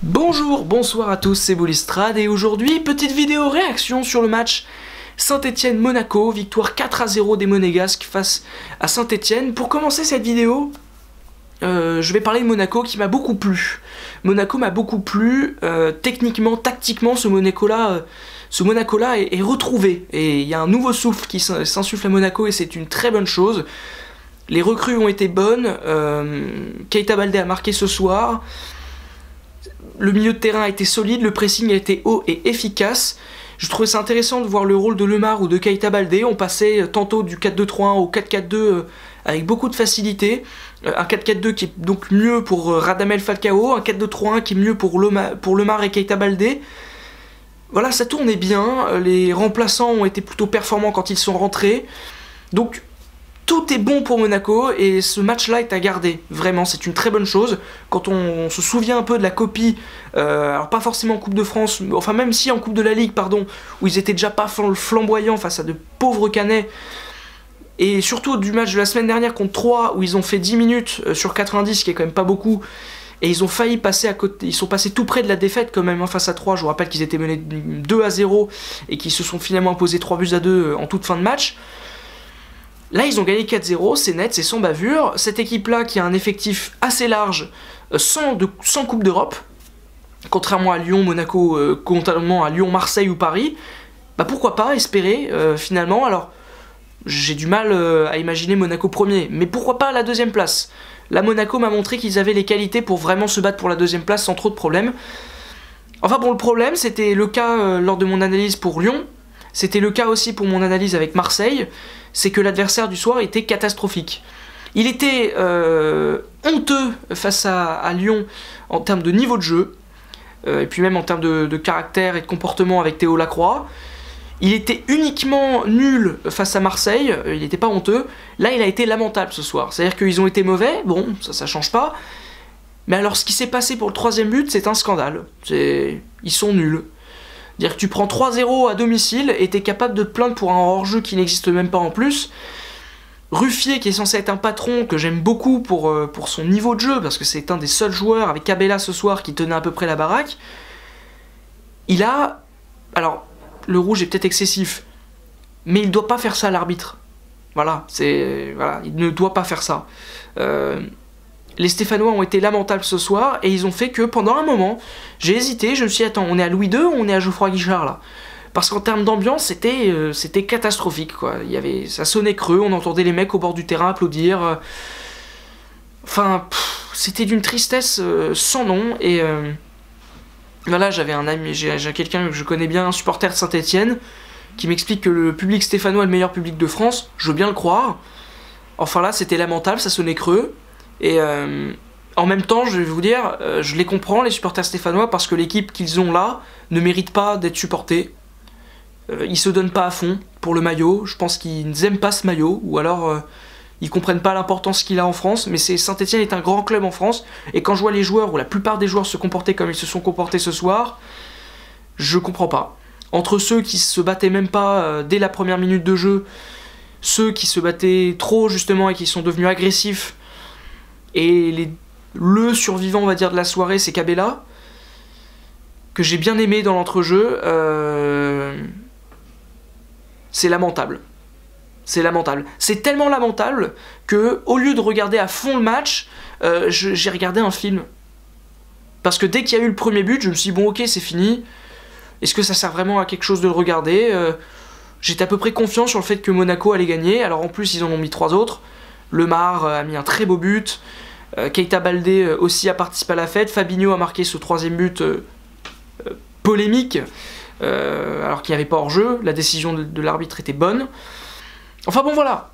Bonjour, bonsoir à tous, c'est Boulistrade et aujourd'hui, petite vidéo réaction sur le match Saint-Étienne-Monaco, victoire 4-0 des Monégasques face à Saint-Étienne. Pour commencer cette vidéo, je vais parler de Monaco qui m'a beaucoup plu. Monaco m'a beaucoup plu, techniquement, tactiquement, ce Monaco-là est retrouvé. Et il y a un nouveau souffle qui s'insuffle à Monaco et c'est une très bonne chose. Les recrues ont été bonnes, Keita Baldé a marqué ce soir. Le milieu de terrain a été solide, le pressing a été haut et efficace. Je trouvais ça intéressant de voir le rôle de Lemar ou de Keita Baldé. On passait tantôt du 4-2-3-1 au 4-4-2 avec beaucoup de facilité. Un 4-4-2 qui est donc mieux pour Radamel Falcao, un 4-2-3-1 qui est mieux pour Lemar et Keita Baldé. Voilà, ça tournait bien. Les remplaçants ont été plutôt performants quand ils sont rentrés. Donc tout est bon pour Monaco et ce match-là est à garder. Vraiment, c'est une très bonne chose. Quand on se souvient un peu de la copie, alors pas forcément en Coupe de France, enfin même si en Coupe de la Ligue, pardon, où ils étaient déjà pas flamboyants face à de pauvres Canets, et surtout du match de la semaine dernière contre Troyes, où ils ont fait 10 minutes sur 90, ce qui est quand même pas beaucoup, et ils ont failli passer à côté, ils sont passés tout près de la défaite quand même face à Troyes. Je vous rappelle qu'ils étaient menés 2-0 et qu'ils se sont finalement imposés 3-2 en toute fin de match. Là, ils ont gagné 4-0, c'est net, c'est sans bavure. Cette équipe-là, qui a un effectif assez large, sans Coupe d'Europe, contrairement à Lyon, Monaco, contrairement à Lyon, Marseille ou Paris, bah pourquoi pas espérer, finalement. Alors, j'ai du mal à imaginer Monaco premier, mais pourquoi pas à la deuxième place. Là, Monaco m'a montré qu'ils avaient les qualités pour vraiment se battre pour la deuxième place sans trop de problèmes. Enfin bon, le problème, c'était le cas lors de mon analyse pour Lyon, c'était le cas aussi pour mon analyse avec Marseille, c'est que l'adversaire du soir était catastrophique. Il était honteux face à Lyon en termes de niveau de jeu, et puis même en termes de caractère et de comportement avec Théo Lacroix. Il était uniquement nul face à Marseille, il n'était pas honteux. Là, il a été lamentable ce soir. C'est-à-dire qu'ils ont été mauvais, bon, ça change pas. Mais alors, ce qui s'est passé pour le troisième but, c'est un scandale. Ils sont nuls. Dire que tu prends 3-0 à domicile et t'es capable de te plaindre pour un hors-jeu qui n'existe même pas en plus. Ruffier, qui est censé être un patron que j'aime beaucoup pour son niveau de jeu, parce que c'est un des seuls joueurs avec Cabella ce soir qui tenait à peu près la baraque. Il a... Alors, le rouge est peut-être excessif, mais il ne doit pas faire ça à l'arbitre. Voilà, il ne doit pas faire ça. Les Stéphanois ont été lamentables ce soir et ils ont fait que pendant un moment, j'ai hésité, je me suis dit attends, on est à Louis II ou on est à Geoffroy Guichard là? Parce qu'en termes d'ambiance, c'était catastrophique quoi. Ça sonnait creux, on entendait les mecs au bord du terrain applaudir. Enfin, c'était d'une tristesse sans nom et voilà, j'avais un ami, j'ai quelqu'un que je connais bien, un supporter de Saint-Étienne, qui m'explique que le public stéphanois est le meilleur public de France. Je veux bien le croire. Enfin là, c'était lamentable, ça sonnait creux. Et en même temps, je vais vous dire, je les comprends, les supporters stéphanois, parce que l'équipe qu'ils ont là ne mérite pas d'être supportée. Ils se donnent pas à fond pour le maillot, je pense qu'ils n'aiment pas ce maillot, ou alors ils comprennent pas l'importance qu'il a en France, mais Saint-Étienne est un grand club en France, et quand je vois les joueurs, ou la plupart des joueurs se comporter comme ils se sont comportés ce soir, je comprends pas. Entre ceux qui se battaient même pas dès la première minute de jeu, ceux qui se battaient trop justement et qui sont devenus agressifs, et le survivant, on va dire, de la soirée, c'est Cabella, que j'ai bien aimé dans l'entrejeu. C'est lamentable. C'est lamentable. C'est tellement lamentable que, au lieu de regarder à fond le match, j'ai regardé un film. Parce que dès qu'il y a eu le premier but, je me suis dit, bon ok, c'est fini. Est-ce que ça sert vraiment à quelque chose de le regarder? J'étais à peu près confiant sur le fait que Monaco allait gagner. Alors en plus, ils en ont mis 3 autres. Lemar a mis un très beau but. Keita Baldé aussi a participé à la fête. Fabinho a marqué ce 3e but polémique, alors qu'il n'y avait pas hors-jeu. La décision de l'arbitre était bonne. Enfin bon voilà,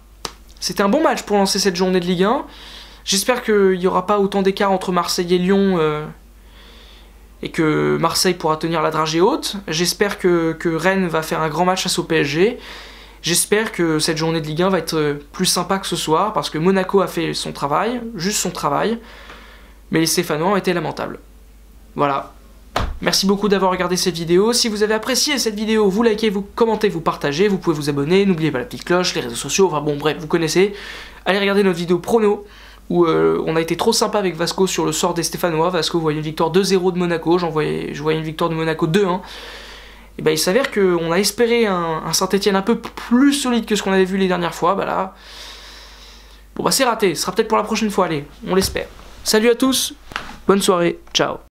c'était un bon match pour lancer cette journée de Ligue 1. J'espère qu'il n'y aura pas autant d'écart entre Marseille et Lyon et que Marseille pourra tenir la dragée haute. J'espère que Rennes va faire un grand match face au PSG. J'espère que cette journée de Ligue 1 va être plus sympa que ce soir, parce que Monaco a fait son travail, juste son travail, mais les Stéphanois ont été lamentables. Voilà. Merci beaucoup d'avoir regardé cette vidéo. Si vous avez apprécié cette vidéo, vous likez, vous commentez, vous partagez, vous pouvez vous abonner, n'oubliez pas la petite cloche, les réseaux sociaux, enfin bon bref, vous connaissez. Allez regarder notre vidéo prono où on a été trop sympa avec Vasco sur le sort des Stéphanois. Vasco voyait une victoire 2-0 de Monaco, je voyais une victoire de Monaco 2-1. Et bah il s'avère qu'on a espéré un Saint-Etienne un peu plus solide que ce qu'on avait vu les dernières fois. Bah là, bon bah c'est raté, ce sera peut-être pour la prochaine fois, allez, on l'espère. Salut à tous, bonne soirée, ciao.